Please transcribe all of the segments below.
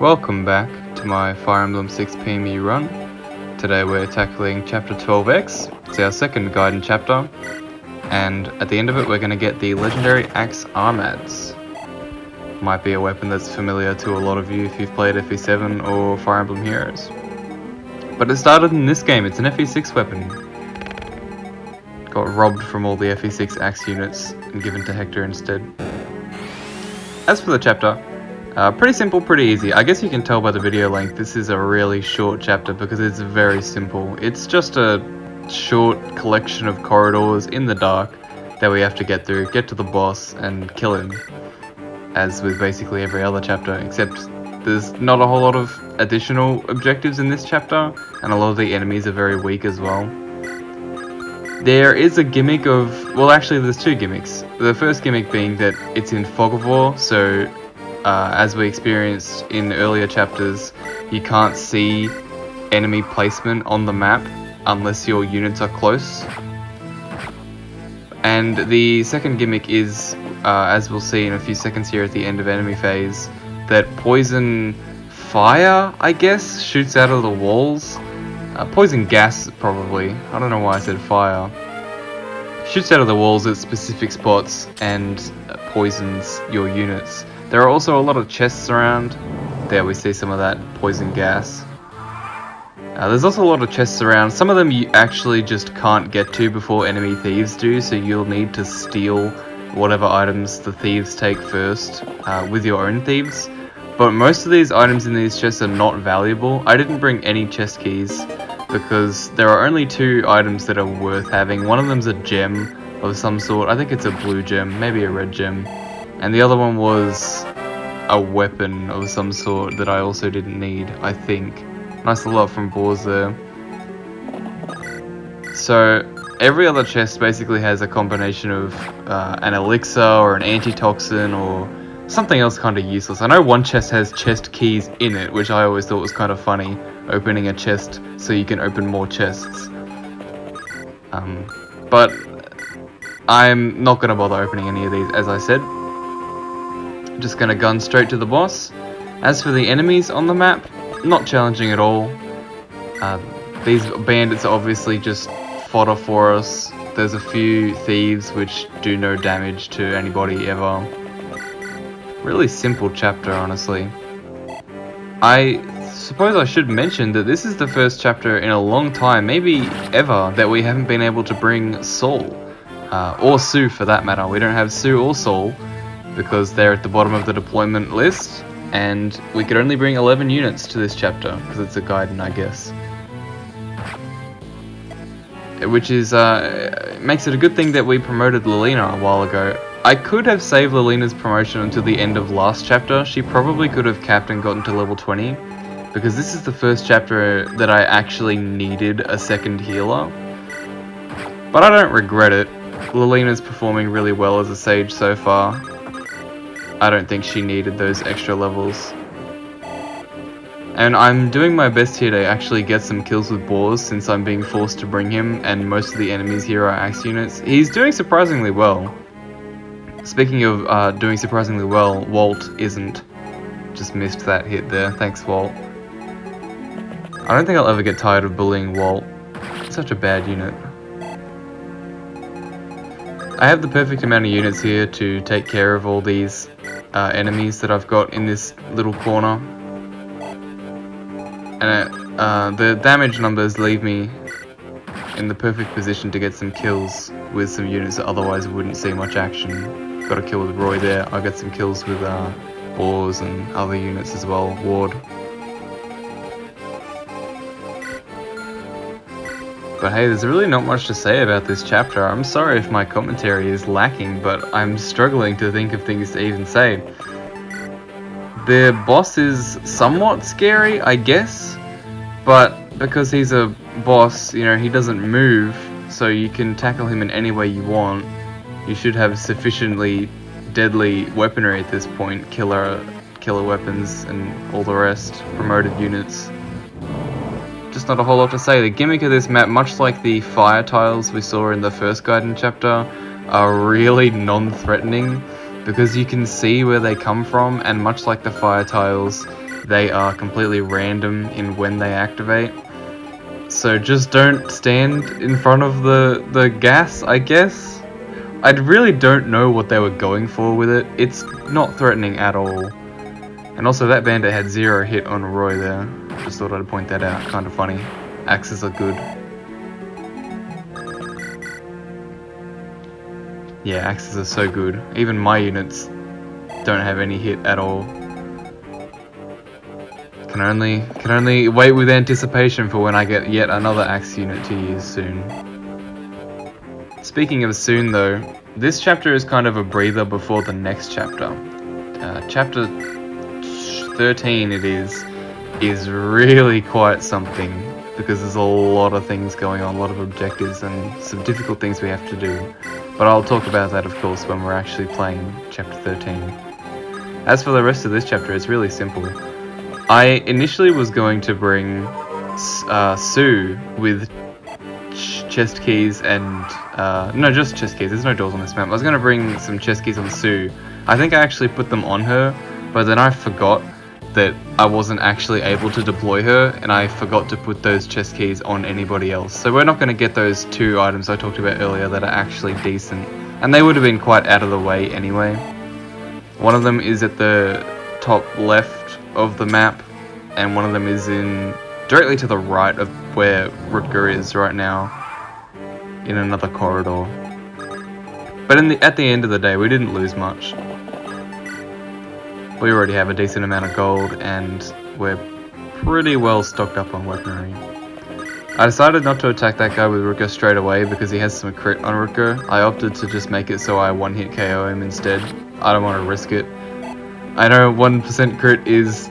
Welcome back to my Fire Emblem 6 PME run. Today we're tackling chapter 12X. It's our second Gaiden chapter, and at the end of it we're going to get the legendary Axe Armads. Might be a weapon that's familiar to a lot of you if you've played FE7 or Fire Emblem Heroes. But it started in this game, it's an FE6 weapon. Got robbed from all the FE6 Axe units and given to Hector instead. As for the chapter, pretty simple, pretty easy. I guess you can tell by the video length this is a really short chapter because it's very simple. It's just a short collection of corridors in the dark that we have to get through, get to the boss and kill him. As with basically every other chapter, except there's not a whole lot of additional objectives in this chapter, and a lot of the enemies are very weak as well. There is a gimmick of, well actually there's two gimmicks. The first gimmick being that it's in Fog of War, so as we experienced in earlier chapters, you can't see enemy placement on the map unless your units are close. And the second gimmick is, as we'll see in a few seconds here at the end of enemy phase, that poison fire, I guess, shoots out of the walls. Poison gas, probably. I don't know why I said fire. Shoots out of the walls at specific spots and poisons your units. There are also a lot of chests around. There we see some of that poison gas. There's also a lot of chests around. Some of them you actually just can't get to before enemy thieves do, so you'll need to steal whatever items the thieves take first with your own thieves. But most of these items in these chests are not valuable. I didn't bring any chest keys because there are only two items that are worth having. One of them's a gem of some sort. I think it's a blue gem, maybe a red gem. And the other one was a weapon of some sort that I also didn't need, I think. Nice little up from Boars there. So every other chest basically has a combination of an elixir or an antitoxin or something else kind of useless. I know one chest has chest keys in it, which I always thought was kind of funny, opening a chest so you can open more chests. But I'm not going to bother opening any of these, as I said. I'm just going to gun straight to the boss. As for the enemies on the map, not challenging at all. These bandits are obviously just fodder for us. There's a few thieves which do no damage to anybody ever. Really simple chapter, honestly. I suppose I should mention that this is the first chapter in a long time, maybe ever, that we haven't been able to bring Saul. Or Sue for that matter. We don't have Sue or Saul because they're at the bottom of the deployment list, and we could only bring 11 units to this chapter because it's a Gaiden, I guess. Which is, makes it a good thing that we promoted Lilina a while ago. I could have saved Lilina's promotion until the end of last chapter. She probably could have capped and gotten to level 20, because this is the first chapter that I actually needed a second healer. But I don't regret it. Lilina's performing really well as a sage so far. I don't think she needed those extra levels. And I'm doing my best here to actually get some kills with Boars since I'm being forced to bring him and most of the enemies here are axe units. He's doing surprisingly well. Speaking of doing surprisingly well, Wolt isn't. Just missed that hit there. Thanks, Wolt. I don't think I'll ever get tired of bullying Wolt. Such a bad unit. I have the perfect amount of units here to take care of all these enemies that I've got in this little corner. And the damage numbers leave me in the perfect position to get some kills with some units that otherwise wouldn't see much action. Got a kill with Roy there. I got some kills with Boars and other units as well. Ward. But hey, there's really not much to say about this chapter. I'm sorry if my commentary is lacking, but I'm struggling to think of things to even say. The boss is somewhat scary, I guess, but because he's a boss, you know, he doesn't move, so you can tackle him in any way you want. You should have sufficiently deadly weaponry at this point, killer weapons and all the rest, promoted units. Just not a whole lot to say. The gimmick of this map, much like the fire tiles we saw in the first Gaiden chapter, are really non-threatening because you can see where they come from, and much like the fire tiles, They are completely random in when they activate. So just don't stand in front of the gas, I guess. I really don't know what they were going for with it. It's not threatening at all. And also that bandit had 0 hit on Roy there. Just thought I'd point that out. Kind of funny. Axes are good. Yeah, axes are so good. Even my units don't have any hit at all. Can only wait with anticipation for when I get yet another axe unit to use soon. Speaking of soon though, this chapter is kind of a breather before the next chapter. Chapter 13 it is really quite something, because there's a lot of things going on, a lot of objectives and some difficult things we have to do. But I'll talk about that of course when we're actually playing chapter 13. As for the rest of this chapter, it's really simple. I initially was going to bring Sue with chest keys and no, just chest keys. There's no doors on this map. I was going to bring some chest keys on Sue. I think I actually put them on her, but then I forgot that I wasn't actually able to deploy her, and I forgot to put those chest keys on anybody else. So we're not going to get those 2 items I talked about earlier that are actually decent, and they would have been quite out of the way anyway. One of them is at the top left of the map, and one of them is in directly to the right of where Rutger is right now, in another corridor. But at the end of the day, we didn't lose much. We already have a decent amount of gold, and we're pretty well stocked up on weaponry. I decided not to attack that guy with Rutger straight away because he has some crit on Rutger. I opted to just make it so I one-hit KO him instead. I don't want to risk it. I know 1% crit is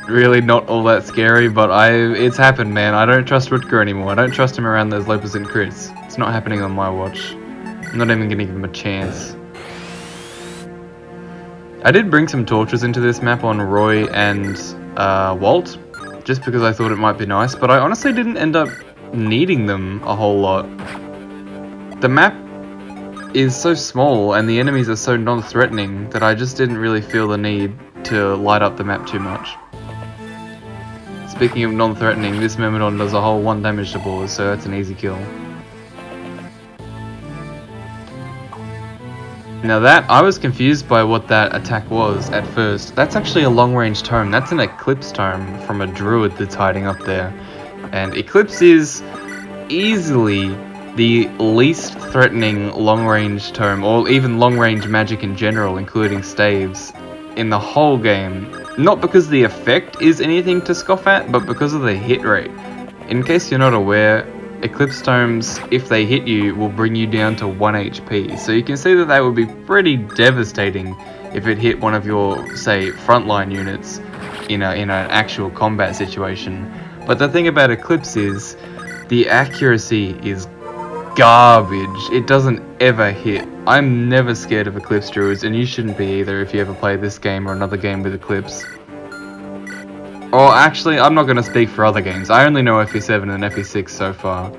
really not all that scary, but it's happened, man. I don't trust Rutger anymore. I don't trust him around those low percent crits. It's not happening on my watch. I'm not even gonna give him a chance. I did bring some torches into this map on Roy and Wolt, just because I thought it might be nice, but I honestly didn't end up needing them a whole lot. The map is so small and the enemies are so non-threatening that I just didn't really feel the need to light up the map too much. Speaking of non-threatening, this Myrmidon does a whole 1 damage to boars, so that's an easy kill. Now that, I was confused by what that attack was at first. That's actually a long-range tome. That's an Eclipse tome from a druid that's hiding up there. And Eclipse is easily the least threatening long-range tome, or even long-range magic in general, including staves, in the whole game. Not because the effect is anything to scoff at, but because of the hit rate. In case you're not aware, Eclipse tomes, if they hit you, will bring you down to 1 HP. So you can see that would be pretty devastating if it hit one of your, say, frontline units in an actual combat situation. But the thing about Eclipse is, the accuracy is garbage. It doesn't ever hit. I'm never scared of Eclipse druids, and you shouldn't be either if you ever play this game or another game with Eclipse. Or actually, I'm not going to speak for other games. I only know FE7 and FE6 so far.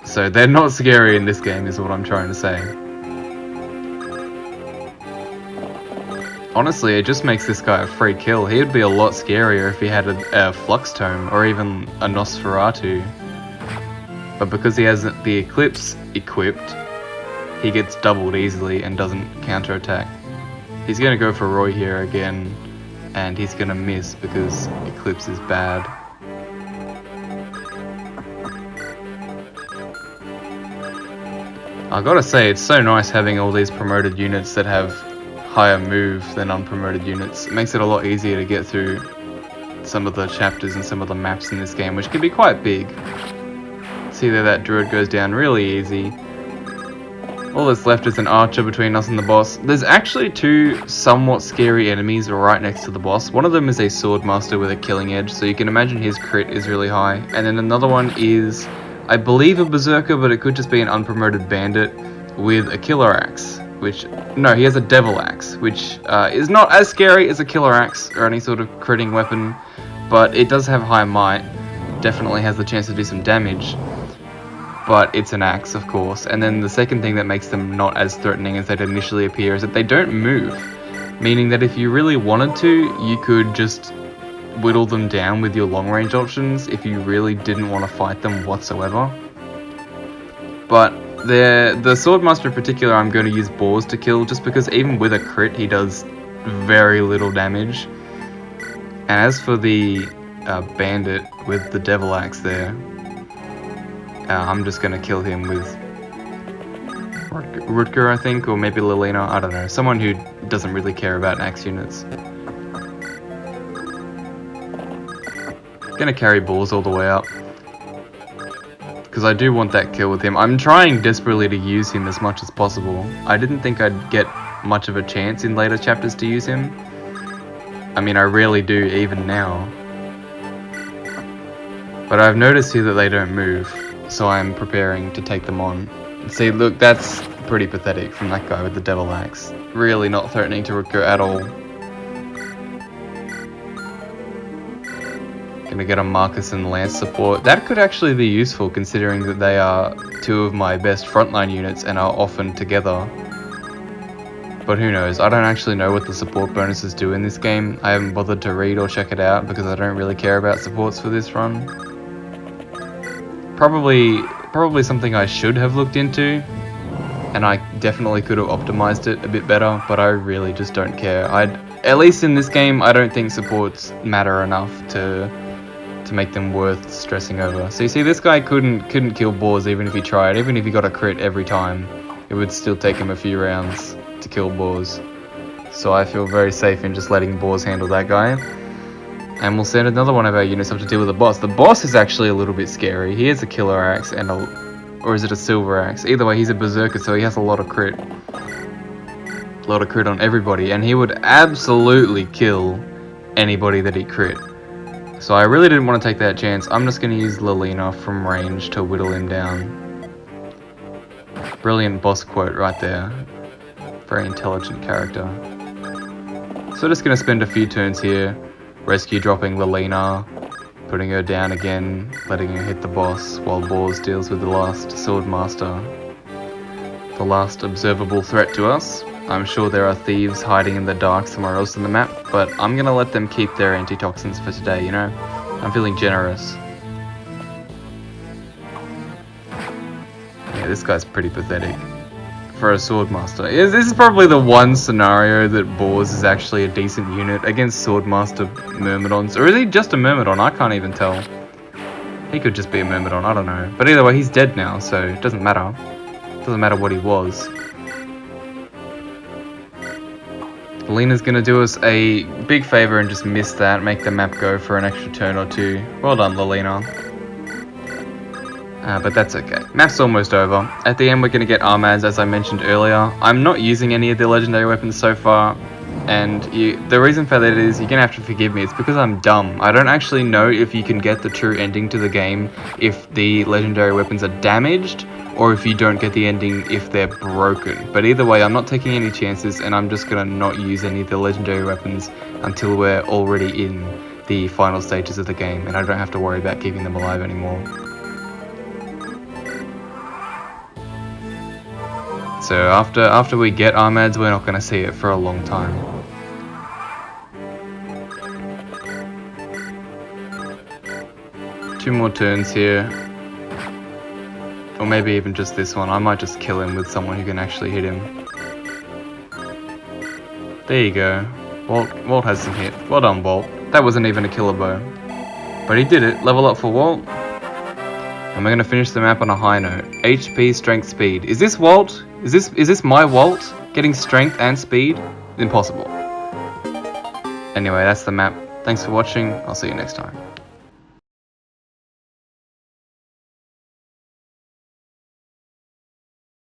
So they're not scary in this game is what I'm trying to say. Honestly, it just makes this guy a free kill. He would be a lot scarier if he had a Flux Tome or even a Nosferatu. But because he has the Eclipse equipped, he gets doubled easily and doesn't counterattack. He's going to go for Roy here again, and he's going to miss because Eclipse is bad. I gotta say, it's so nice having all these promoted units that have higher move than unpromoted units. It makes it a lot easier to get through some of the chapters and some of the maps in this game, which can be quite big. See there, that druid goes down really easy. All that's left is an archer between us and the boss. There's actually 2 somewhat scary enemies right next to the boss. One of them is a swordmaster with a killing edge, so you can imagine his crit is really high. And then another one is, I believe, a berserker, but it could just be an unpromoted bandit with a killer axe. No, he has a devil axe, which is not as scary as a killer axe or any sort of critting weapon, but it does have high might. Definitely has the chance to do some damage. But it's an axe, of course. And then the second thing that makes them not as threatening as they'd initially appear is that they don't move. Meaning that if you really wanted to, you could just whittle them down with your long range options if you really didn't want to fight them whatsoever. But the Swordmaster in particular, I'm going to use Boars to kill, just because even with a crit he does very little damage. And as for the Bandit with the Devil Axe there, I'm just going to kill him with Rutger, I think, or maybe Lilina, I don't know, someone who doesn't really care about axe units. Gonna carry Boars all the way up, because I do want that kill with him. I'm trying desperately to use him as much as possible. I didn't think I'd get much of a chance in later chapters to use him. I mean, I rarely do even now. But I've noticed here that they don't move, so I'm preparing to take them on. See, look, that's pretty pathetic from that guy with the Devil Axe. Really not threatening to Rutger at all. Gonna get a Marcus and Lance support. That could actually be useful, considering that they are two of my best frontline units and are often together. But who knows, I don't actually know what the support bonuses do in this game. I haven't bothered to read or check it out because I don't really care about supports for this run. Probably something I should have looked into, and I definitely could have optimized it a bit better, but I really just don't care. At least in this game, I don't think supports matter enough to make them worth stressing over. So you see, this guy couldn't kill Boars even if he tried. Even if he got a crit every time, it would still take him a few rounds to kill Boars. So I feel very safe in just letting Boars handle that guy. And we'll send another one of our units up to deal with the boss. The boss is actually a little bit scary. He has a killer axe and or is it a silver axe? Either way, he's a berserker, so he has a lot of crit. A lot of crit on everybody, and he would absolutely kill anybody that he crit. So I really didn't want to take that chance. I'm just going to use Lilina from range to whittle him down. Brilliant boss quote right there. Very intelligent character. So just going to spend a few turns here, rescue dropping Lilina, putting her down again, letting her hit the boss, while Boars deals with the last Swordmaster. The last observable threat to us. I'm sure there are thieves hiding in the dark somewhere else on the map, but I'm gonna let them keep their antitoxins for today, you know? I'm feeling generous. Yeah, this guy's pretty pathetic for a Swordmaster. This is probably the one scenario that Boars is actually a decent unit against Swordmaster Myrmidons. Or is he just a Myrmidon? I can't even tell. He could just be a Myrmidon, I don't know. But either way, he's dead now, so it doesn't matter. It doesn't matter what he was. Lilina's gonna do us a big favor and just miss that, make the map go for an extra turn or two. Well done, Lilina. But that's okay. Map's almost over. At the end, we're gonna get Armads, as I mentioned earlier. I'm not using any of the legendary weapons so far, and the reason for that is, you're gonna have to forgive me, it's because I'm dumb. I don't actually know if you can get the true ending to the game if the legendary weapons are damaged, or if you don't get the ending if they're broken. But either way, I'm not taking any chances, and I'm just gonna not use any of the legendary weapons until we're already in the final stages of the game, and I don't have to worry about keeping them alive anymore. So after we get Armads, we're not gonna see it for a long time. Two more turns here. Or maybe even just this one. I might just kill him with someone who can actually hit him. There you go. Wolt has some hit. Well done, Wolt. That wasn't even a killer bow. But he did it. Level up for Wolt. And we're going to finish the map on a high note. HP, strength, speed. Is this Wolt? Is this my Wolt? Getting strength and speed? Impossible. Anyway, that's the map. Thanks for watching. I'll see you next time.